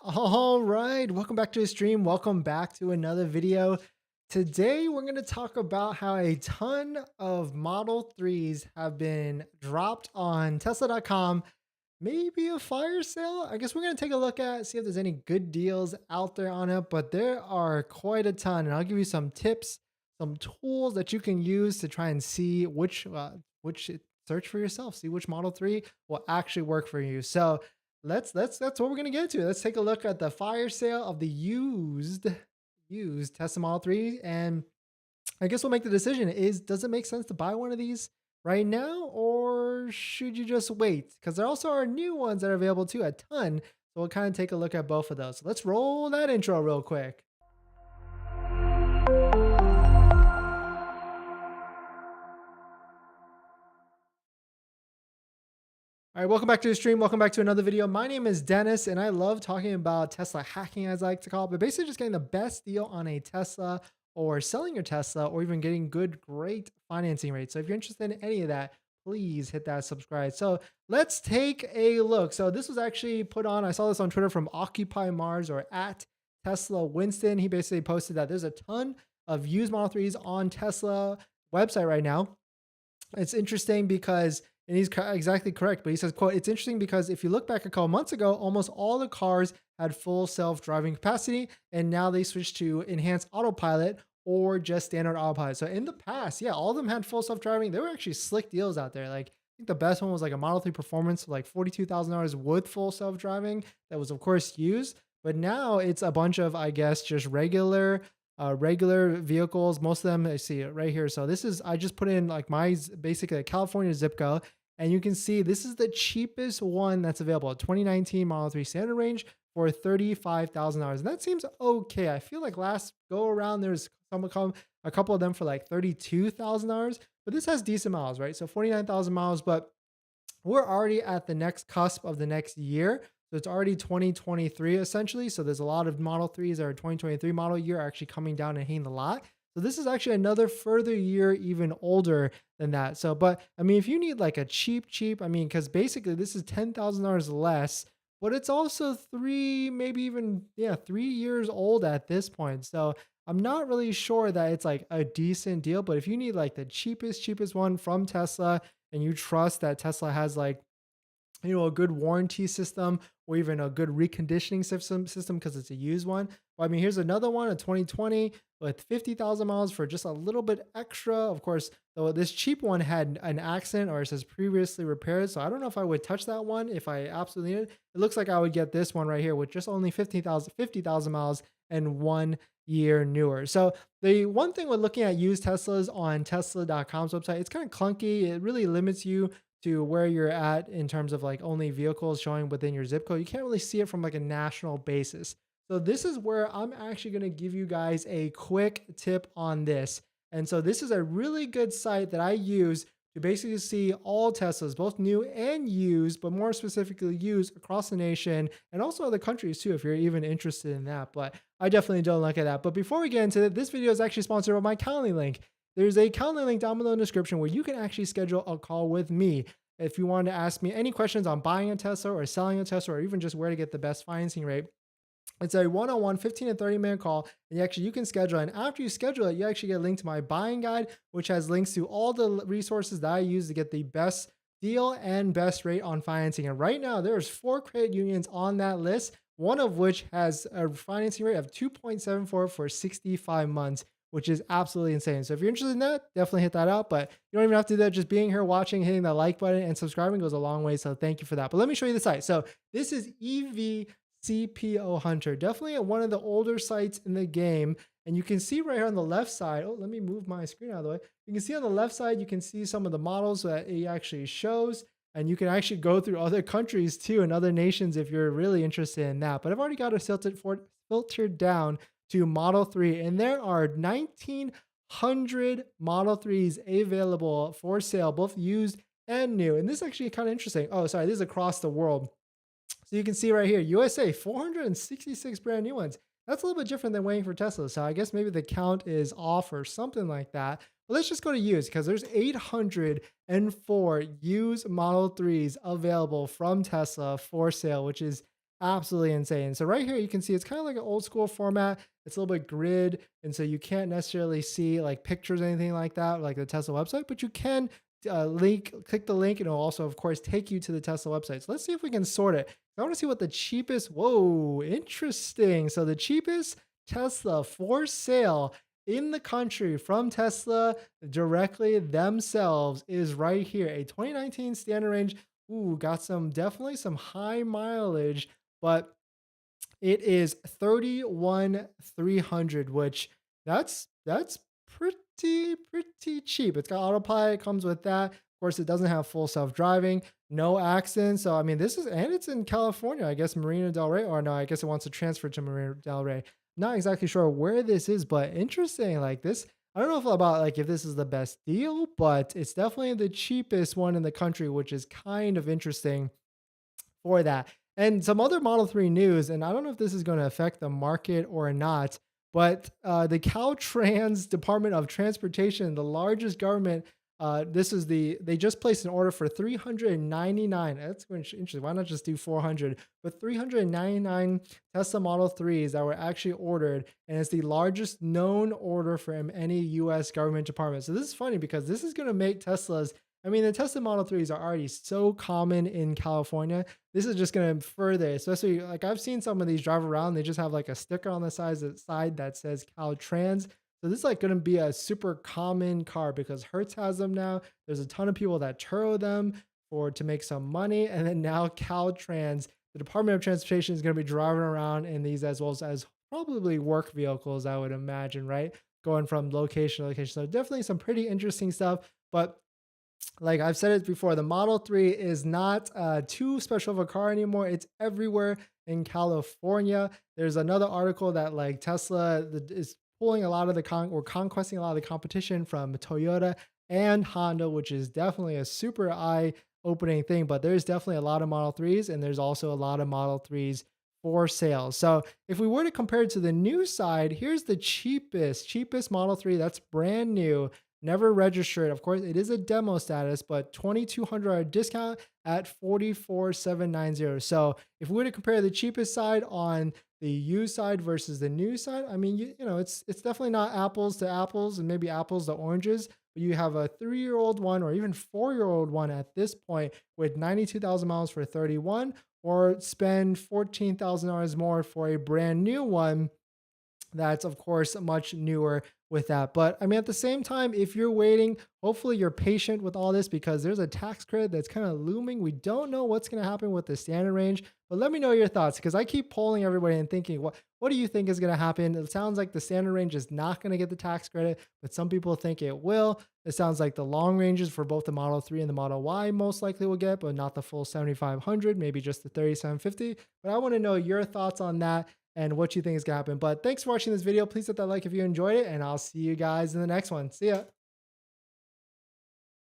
All right, welcome back to the stream. Welcome back to another video. Today, we're going to talk about how a ton of Model 3s have been dropped on Tesla.com. Maybe a fire sale. I guess we're going to take a look at, see if there's any good deals out there on it, but there are quite a ton. And I'll give you some tips, some tools that you can use to try and see which search for yourself, see which Model 3 will actually work for you. So, that's what we're gonna get to. Let's take a look at the fire sale of the used Tesla Model 3, and I guess we'll make the decision is does it make sense to buy one of these right now or should you just wait? Because there also are new ones that are available too, a ton. So we'll kind of take a look at both of those. So let's roll that intro real quick. All right, welcome back to the stream. Welcome back to another video. My name is Dennis, and I love talking about Tesla hacking, as I like to call it, but basically just getting the best deal on a Tesla or selling your Tesla or even getting great financing rates. So if you're interested in any of that, please hit that subscribe. So let's take a look. So this was actually put on, I saw this on Twitter from Occupy Mars or at Tesla Winston. He basically posted that there's a ton of used Model 3s on Tesla website right now. It's interesting because, and he's exactly correct, but he says, quote, it's interesting because if you look back a couple months ago, almost all the cars had full self-driving capacity, and now they switched to enhanced autopilot or just standard autopilot. So in the past, yeah, all of them had full self-driving. There were actually slick deals out there. Like, I think the best one was like a Model 3 Performance for like $42,000 with full self-driving. That was, of course, used. But now it's a bunch of, I guess, just regular vehicles. Most of them, I see it right here. So this is, I just put in like basically a California zip code, and you can see this is the cheapest one that's available, a 2019 Model 3 standard range for $35,000. And that seems okay. I feel like last go around, there's a couple of them for like $32,000, but this has decent miles, right? So 49,000 miles, but we're already at the next cusp of the next year. So it's already 2023 essentially. So there's a lot of Model 3s that are 2023 model year actually coming down and hitting the lot. So this is actually another further year, even older than that. So, but I mean, if you need like a cheap, I mean, because basically this is $10,000 less, but it's also maybe even, yeah, 3 years old at this point. So I'm not really sure that it's like a decent deal, but if you need like the cheapest one from Tesla, and you trust that Tesla has like, a good warranty system or even a good reconditioning system because it's a used one. But I mean, here's another one, a 2020 with 50,000 miles for just a little bit extra. Of course, though this cheap one had an accident or it says previously repaired. So I don't know if I would touch that one if I absolutely need it. It looks like I would get this one right here with just only 50,000 miles and 1 year newer. So the one thing with looking at used Teslas on Tesla.com's website, it's kind of clunky. It really limits you to where you're at in terms of like only vehicles showing within your zip code. You can't really see it from like a national basis. So this is where I'm actually going to give you guys a quick tip on this. And so this is a really good site that I use to basically see all Teslas, both new and used, but more specifically used across the nation and also other countries too, if you're even interested in that. But I definitely don't look at that. But before we get into it, this video is actually sponsored by my Calendly link. There's a Calendly link down below in the description where you can actually schedule a call with me if you want to ask me any questions on buying a Tesla or selling a Tesla or even just where to get the best financing rate. It's a one-on-one 15 to 30-minute call, and you can schedule. And after you schedule it, you actually get a link to my buying guide, which has links to all the resources that I use to get the best deal and best rate on financing. And right now, there's 4 credit unions on that list, one of which has a financing rate of 2.74 for 65 months, which is absolutely insane. So if you're interested in that, definitely hit that out. But you don't even have to do that. Just being here, watching, hitting that like button, and subscribing goes a long way. So thank you for that. But let me show you the site. So this is CPO Hunter, definitely one of the older sites in the game. And you can see right here on the left side, oh, let me move my screen out of the way. You can see on the left side, you can see some of the models that it actually shows. And you can actually go through other countries too and other nations if you're really interested in that. But I've already got it filtered down to Model 3. And there are 1,900 Model 3s available for sale, both used and new. And this is actually kind of interesting. Oh, sorry, this is across the world. So you can see right here, USA, 466 brand new ones. That's a little bit different than waiting for Tesla. So I guess maybe the count is off or something like that. But let's just go to used because there's 804 used Model 3s available from Tesla for sale, which is absolutely insane. So right here, you can see it's kind of like an old school format. It's a little bit grid, and so you can't necessarily see like pictures or anything like that, like the Tesla website, but you can click the link, and it'll also, of course, take you to the Tesla website. So let's see if we can sort it. I want to see what the cheapest. Whoa, interesting. So the cheapest Tesla for sale in the country from Tesla directly themselves is right here. A 2019 standard range. Ooh, got some definitely some high mileage, but it is 31,300, which that's pretty cheap. It's got autopilot, comes with that. Of course, it doesn't have full self-driving, no accidents. So I mean, this is and it's in California, I guess Marina Del Rey, or no, I guess it wants to transfer to Marina Del Rey. Not exactly sure where this is, but interesting. Like this, I don't know about like if this is the best deal, but it's definitely the cheapest one in the country, which is kind of interesting for that. And some other Model 3 news, and I don't know if this is going to affect the market or not, but the Caltrans Department of Transportation, the largest government, they just placed an order for 399. That's interesting. Why not just do 400? But 399 Tesla Model 3s that were actually ordered, and it's the largest known order from any US government department. So this is funny because this is going to make Teslas. I mean, the Tesla Model 3s are already so common in California. This is just going to further, especially like I've seen some of these drive around. They just have like a sticker on the side that says Caltrans. So this is like going to be a super common car because Hertz has them now. There's a ton of people that Turo them for to make some money, and then now Caltrans, the Department of Transportation, is going to be driving around in these as well as probably work vehicles. I would imagine, right? Going from location to location. So definitely some pretty interesting stuff, but like I've said it before, the Model 3 is not too special of a car anymore. It's everywhere in California. There's another article that like Tesla is pulling a lot of or conquesting a lot of the competition from Toyota and Honda, which is definitely a super eye opening thing. But there's definitely a lot of Model 3s, and there's also a lot of Model 3s for sale. So if we were to compare it to the new side, here's the cheapest Model 3 that's brand new, never registered. Of course, it is a demo status, but $2,200 discount at 44,790. So if we were to compare the cheapest side on the used side versus the new side, I mean, it's definitely not apples to apples and maybe apples to oranges. But you have a 3-year-old one or even 4-year-old one at this point with 92,000 miles for 31, or spend $14,000 more for a brand new one that's of course much newer with that. But I mean, at the same time, if you're waiting, hopefully you're patient with all this because there's a tax credit that's kind of looming. We don't know what's going to happen with the standard range, but let me know your thoughts because I keep polling everybody and thinking, what do you think is going to happen? It sounds like the standard range is not going to get the tax credit, but some people think it will. It sounds like the long ranges for both the Model 3 and the Model Y most likely will get, but not the full 7,500, maybe just the 3,750. But I want to know your thoughts on that and what you think is going to happen. But thanks for watching this video. Please hit that like if you enjoyed it, and I'll see you guys in the next one. See ya.